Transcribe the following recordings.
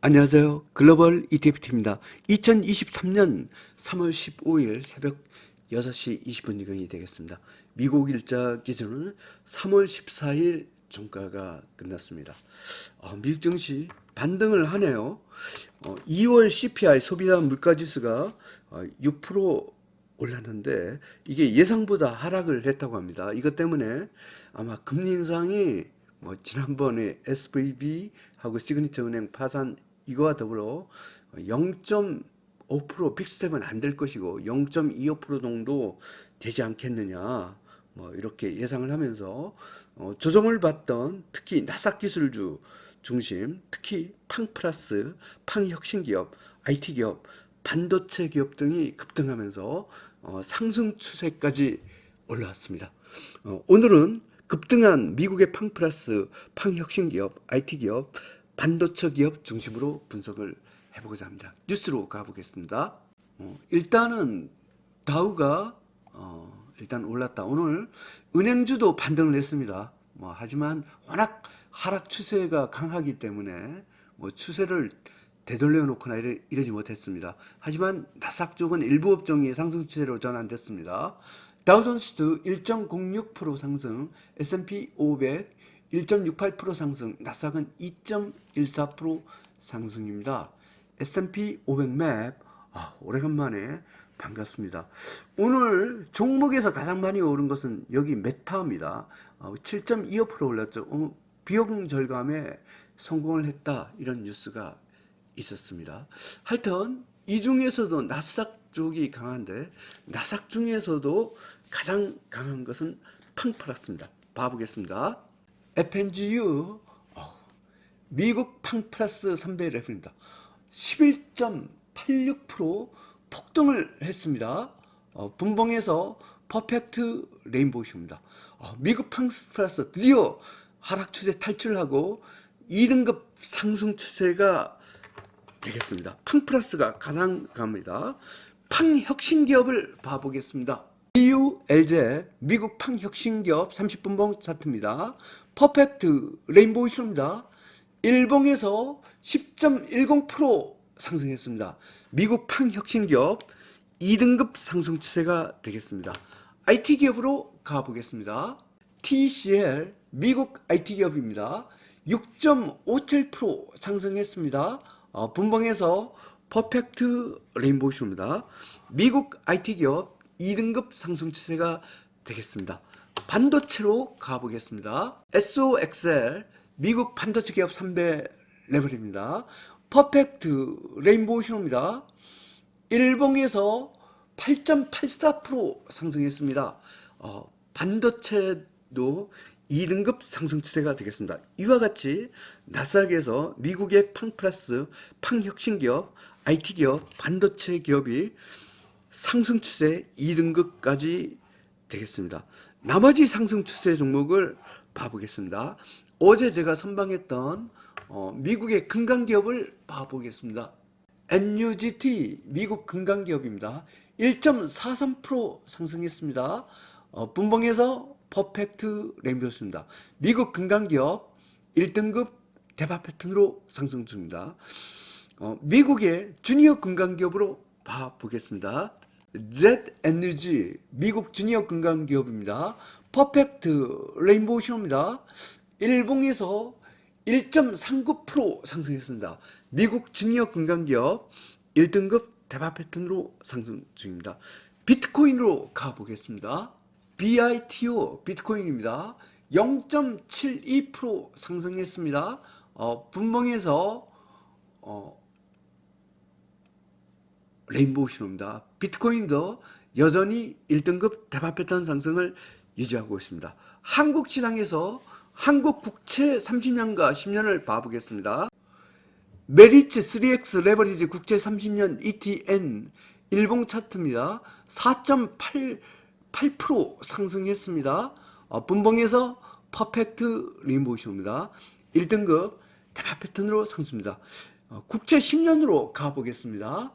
안녕하세요. 글로벌 ETFT입니다. 2023년 3월 15일 새벽 6시 20분 이경이 되겠습니다. 미국 일자 기준은 3월 14일 종가가 끝났습니다. 미국 증시 반등을 하네요. 2월 CPI 소비자 물가지수가 6% 올랐는데 이게 예상보다 하락을 했다고 합니다. 이것 때문에 아마 금리 인상이 지난번에 SVB하고 시그니처 은행 파산 이거와 더불어 0.5% 빅스텝은 안 될 것이고 0.25% 정도 되지 않겠느냐 이렇게 예상을 하면서 조정을 받던 특히 나스닥 기술주 중심 특히 팡플러스, 팡혁신기업, IT기업, 반도체 기업 등이 급등하면서 상승 추세까지 올라왔습니다. 오늘은 급등한 미국의 팡플러스, 팡혁신기업, IT기업, 반도체 기업 중심으로 분석을 해보고자 합니다. 뉴스로 가보겠습니다. 일단은 다우가 일단 올랐다. 오늘 은행주도 반등을 했습니다. 하지만 워낙 하락 추세가 강하기 때문에 추세를 되돌려 놓거나 이러지 못했습니다. 하지만 나스닥 쪽은 일부 업종이 상승 추세로 전환됐습니다. 다우존스도 1.06% 상승, S&P 500 1.68% 상승, 나스닥은 2.14% 상승입니다. S&P 500맵 오래간만에 반갑습니다. 오늘 종목에서 가장 많이 오른 것은 여기 메타입니다. 7.25% 올랐죠. 비용 절감에 성공을 했다 이런 뉴스가 있었습니다. 하여튼 이 중에서도 나스닥 쪽이 강한데 나스닥 중에서도 가장 강한 것은 팡플러스입니다. 봐보겠습니다. FNGU 미국 팡플러스 300 레벨입니다. 11.86% 폭등을 했습니다. 분봉에서 퍼펙트 레인보우쇼입니다. 미국 팡플러스 드디어 하락 추세 탈출하고 2등급 상승 추세가 되겠습니다. 팡플러스가 가장 강합니다. 팡혁신기업을 봐보겠습니다. BULJ 미국 팡혁신기업 30분봉 차트입니다. 퍼펙트 레인보우쇼입니다. 일봉에서 10.10% 상승했습니다. 미국 팡혁신기업 2등급 상승 추세가 되겠습니다. IT기업으로 가보겠습니다. TCL 미국 IT기업입니다. 6.57% 상승했습니다. 분봉에서 퍼펙트 레인보우쇼입니다. 미국 IT기업 2등급 상승 추세가 되겠습니다. 반도체로 가보겠습니다. SOXL 미국 반도체 기업 300 레벨입니다. 퍼펙트 레인보우쇼입니다. 일봉에서 8.84% 상승했습니다. 반도체도 2등급 상승 추세가 되겠습니다. 이와 같이 나스닥에서 미국의 팡플러스, 팡혁신기업, IT기업, 반도체 기업이 상승 추세 2등급까지 되겠습니다. 나머지 상승 추세 종목을 봐보겠습니다. 어제 제가 선방했던 미국의 금강기업을 봐보겠습니다. NUGT 미국 금강기업입니다. 1.43% 상승했습니다. 분봉에서 퍼펙트 레인보우쇼입니다. 미국 금강기업 1등급 대박 패턴으로 상승 중입니다. 미국의 주니어 금강기업으로 봐보겠습니다. ZNG 미국 주니어 금강기업입니다. 퍼펙트 레인보우쇼입니다. 일봉에서 1.39% 상승했습니다. 미국 주니어 금강기업 1등급 대박 패턴으로 상승 중입니다. 비트코인으로 가보겠습니다. BITO 비트코인입니다. 0.72% 상승했습니다. 분봉에서 레인보우쇼입니다. 비트코인도 여전히 1등급 대박 패턴 상승을 유지하고 있습니다. 한국 시장에서 한국 국채 30년과 10년을 봐보겠습니다. 메리츠 3X 레버리지 국채 30년 ETN 일봉 차트입니다. 4.88% 상승했습니다. 분봉에서 퍼펙트 레인보우쇼입니다. 1등급 대박 패턴으로 상승입니다. 국채 10년으로 가보겠습니다.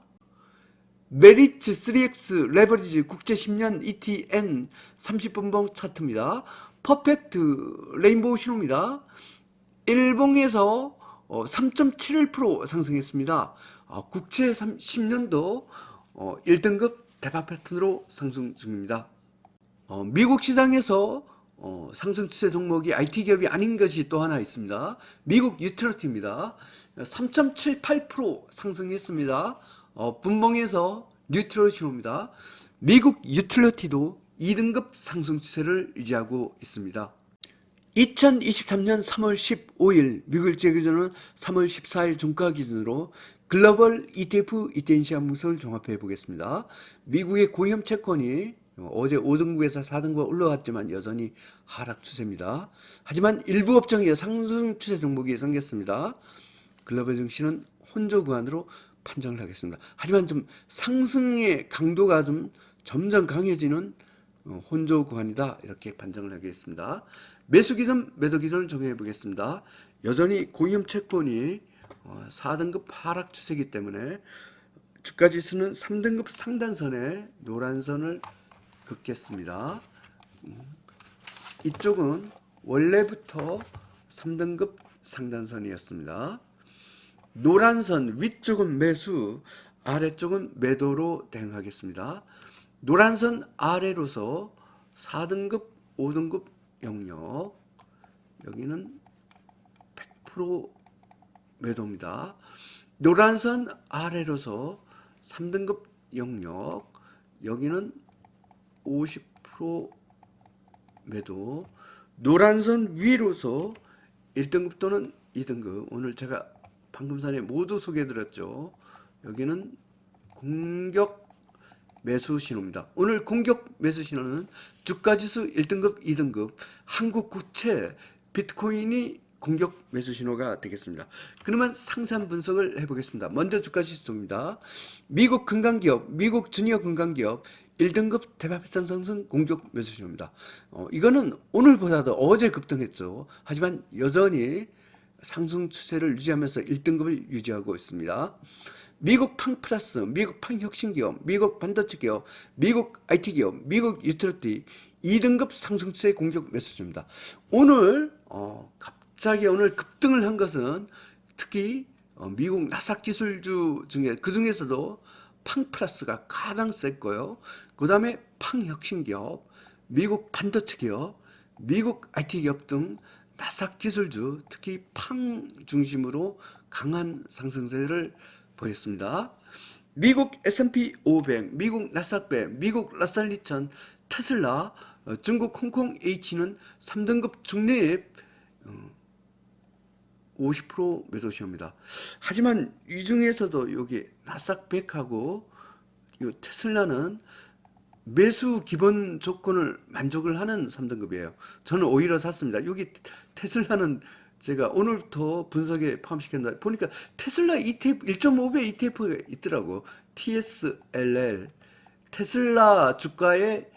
메리츠 3X 레버리지 국채 10년 ETN 30분봉 차트입니다. 퍼펙트 레인보우쇼입니다. 일봉에서 3.71% 상승했습니다. 국채 10년도 1등급 대박 패턴으로 상승 중입니다. 미국 시장에서 상승 추세 종목이 IT 기업이 아닌 것이 또 하나 있습니다. 미국 유틸리티입니다. 3.78% 상승했습니다. 분봉에서 뉴트럴 신호입니다. 미국 유틸리티도 2등급 상승 추세를 유지하고 있습니다. 2023년 3월 15일 미국일제 기준은 3월 14일 종가 기준으로 글로벌 ETF ETNC 항목성을 종합해 보겠습니다. 미국의 고위험 채권이 어제 5등급에서 4등급 올라갔지만 여전히 하락 추세입니다. 하지만 일부 업종에 상승 추세 종목이 생겼습니다. 글로벌 증시는 혼조 구간으로 판정을 하겠습니다. 하지만 좀 상승의 강도가 좀 점점 강해지는 혼조 구간이다, 이렇게 판정을 하겠습니다. 매수 기준, 매도 기준을 정해 보겠습니다. 여전히 고위험 채권이 4등급 하락 추세이기 때문에 주가 지수는 3등급 상단선에 노란 선을 긋겠습니다. 이쪽은 원래부터 3등급 상단선이었습니다. 노란 선 위쪽은 매수, 아래쪽은 매도로 대응하겠습니다. 노란 선 아래로서 4등급, 5등급 영역, 여기는 100% 매도입니다. 노란 선 아래로서 3등급 영역, 여기는 50% 매도. 노란 선 위로서 1등급 또는 2등급, 오늘 제가 방금 전에 모두 소개해드렸죠. 여기는 공격 매수 신호입니다. 오늘 공격 매수 신호는 주가지수 1등급, 2등급, 한국 국채, 비트코인이 공격 매수 신호가 되겠습니다. 그러면 상세한 분석을 해보겠습니다. 먼저 주가지수입니다. 미국 금강기업, 미국 주니어 금강기업 1등급 대박 패턴 상승 공격 매수 신호입니다. 이거는 오늘보다도 어제 급등했죠. 하지만 여전히 상승 추세를 유지하면서 1등급을 유지하고 있습니다. 미국 팡플러스, 미국 팡혁신기업, 미국 반도체 기업, 미국 IT 기업, 미국 유틸리티 2등급 상승 추세 공격 매수입니다. 오늘 갑자기 오늘 급등을 한 것은 특히 미국 나스닥 지수주 중에 그 중에서도 팡플러스가 가장 셌고요. 그 다음에 팡혁신기업, 미국 반도체 기업, 미국 IT 기업 등 나스닥 지수주, 특히 팡 중심으로 강한 상승세를 보였습니다. 미국 S&P 500, 미국 나스닥 100, 미국 라셀 2000, 테슬라, 중국 홍콩 H는 3등급 중립 50% 매도 시효입니다. 하지만 이 중에서도 여기 나스닥 100하고 이 테슬라는 매수 기본 조건을 만족을 하는 3등급이에요. 저는 오히려 샀습니다. 여기 테슬라는 제가 오늘부터 분석에 포함시켰는데 보니까 테슬라 ETF 1.5배 ETF가 있더라고. TSLL. 테슬라 주가의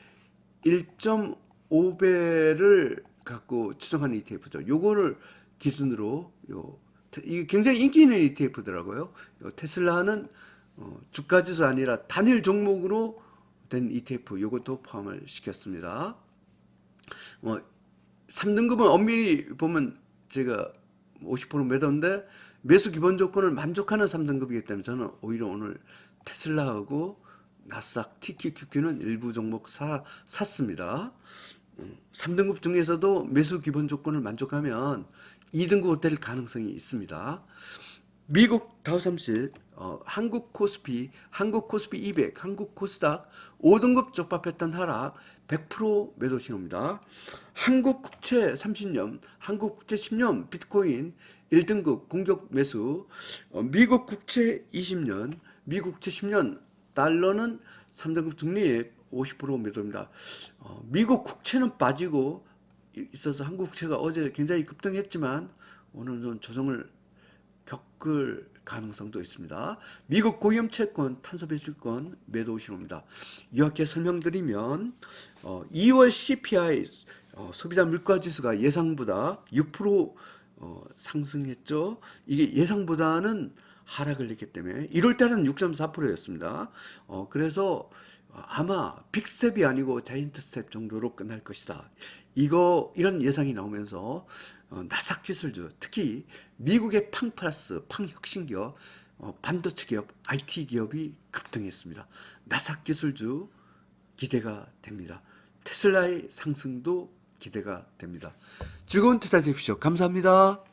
1.5배를 갖고 추정하는 ETF죠. 요거를 기준으로 이게 굉장히 인기 있는 ETF더라고요. 테슬라는 주가 지수 아니라 단일 종목으로 된 ETF, 요것도 포함을 시켰습니다. 3등급은 엄밀히 보면 제가 50% 매도인데 매수 기본 조건을 만족하는 3등급이기 때문에 저는 오히려 오늘 테슬라하고 나스닥 TQQQ는 일부 종목 샀습니다. 3등급 중에서도 매수 기본 조건을 만족하면 2등급 될 가능성이 있습니다. 미국 다우삼십, 한국 코스피 200, 한국 코스닥 5등급 적합했던 하락 100% 매도 신호입니다. 한국 국채 30년, 한국 국채 10년 비트코인 1등급 공격 매수, 미국 국채 20년, 미국 국채 10년 달러는 3등급 중립 50% 매도입니다. 미국 국채는 빠지고 있어서 한국 국채가 어제 굉장히 급등했지만 오늘은 조정을 겪을 가능성도 있습니다. 미국 고위험 채권, 탄소 배출권 매도 신호입니다. 이렇게 설명드리면 2월 CPI 소비자 물가 지수가 예상보다 6% 상승했죠. 이게 예상보다는 하락을 했기 때문에 1월 달은 6.4%였습니다. 그래서 아마 빅스텝이 아니고 자이언트 스텝 정도로 끝날 것이다. 이런 예상이 나오면서 나삭 기술주, 특히 미국의 팡 플러스 팡혁신기업, 반도체 기업, IT 기업이 급등했습니다. 나삭 기술주 기대가 됩니다. 테슬라의 상승도 기대가 됩니다. 즐거운 투자 되십시오. 감사합니다.